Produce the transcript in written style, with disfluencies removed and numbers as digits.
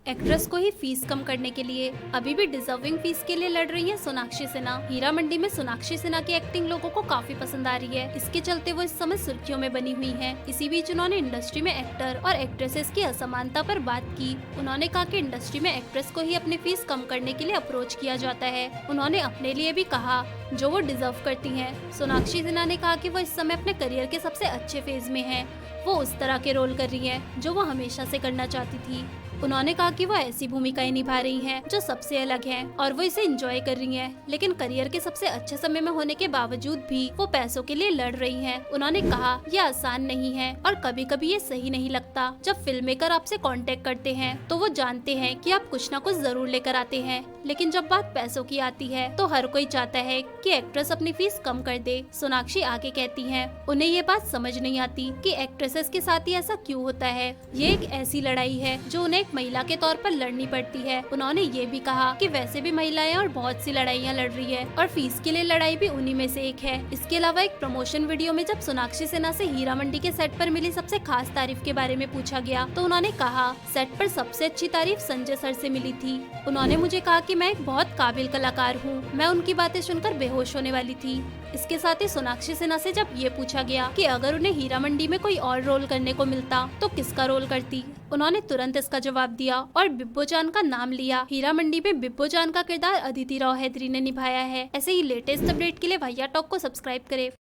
Actress को ही fees कम करने के लिए अभी भी डिजर्विंग फीस के लिए लड़ रही है सोनाक्षी सिन्हा। हीरा मंडी में सोनाक्षी सिन्हा की एक्टिंग लोगों को काफी पसंद आ रही है। इसके चलते वो इस समय सुर्खियों में बनी हुई हैं। इसी बीच उन्होंने इंडस्ट्री में एक्टर और एक्ट्रेसेस की असमानता पर बात की। उन्होंने कहा कि इंडस्ट्री में एक्ट्रेस को ही अपनी फीस कम करने के लिए अप्रोच किया जाता है। उन्होंने अपने लिए भी कहा जो वो डिजर्व करती हैं। सोनाक्षी सिन्हा ने कहा कि वो इस समय अपने करियर के सबसे अच्छे फेज में है। वो उस तरह के रोल कर रही है जो वो हमेशा से करना चाहती थी। उन्होंने कहा कि वो ऐसी भूमिकाएं निभा रही हैं जो सबसे अलग हैं और वो इसे एंजॉय कर रही हैं। लेकिन करियर के सबसे अच्छे समय में होने के बावजूद भी वो पैसों के लिए लड़ रही हैं। उन्होंने कहा ये आसान नहीं है और कभी कभी ये सही नहीं लगता। जब फिल्म मेकर आपसे कांटेक्ट करते हैं तो वो जानते हैं कि आप कुछ न कुछ जरूर लेकर आते हैं, लेकिन जब बात पैसों की आती है तो हर कोई चाहता है कि एक्ट्रेस अपनी फीस कम कर दे। सोनाक्षी आगे कहती हैं उन्हें ये बात समझ नहीं आती कि एक्ट्रेसेस के साथ ही ऐसा क्यों होता है। ये एक ऐसी लड़ाई है जो उन्हें महिला के तौर पर लड़नी पड़ती है। उन्होंने ये भी कहा कि वैसे भी महिलाएं और बहुत सी लड़ाइयाँ लड़ रही है और फीस के लिए लड़ाई भी उन्हीं में से एक है। इसके अलावा एक प्रमोशन वीडियो में जब सोनाक्षी सिन्हा से हीरा मंडी के सेट पर मिली सबसे खास तारीफ के बारे में पूछा गया तो उन्होंने कहा सेट पर सबसे अच्छी तारीफ संजय सर से मिली थी। उन्होंने मुझे कहा कि मैं एक बहुत काबिल कलाकार हूँ। मैं उनकी बातें सुनकर बेहोश होने वाली थी। इसके साथ ही सोनाक्षी सिन्हा से जब ये पूछा गया कि अगर उन्हें हीरा मंडी में कोई और रोल करने को मिलता तो किसका रोल करती, उन्होंने तुरंत इसका जवाब दिया और बिब्बो जान का नाम लिया। हीरा मंडी में बिब्बो जान का किरदार अदिति राव हैदरी ने निभाया है। ऐसे ही लेटेस्ट अपडेट के लिए भैया टॉक को सब्सक्राइब करें।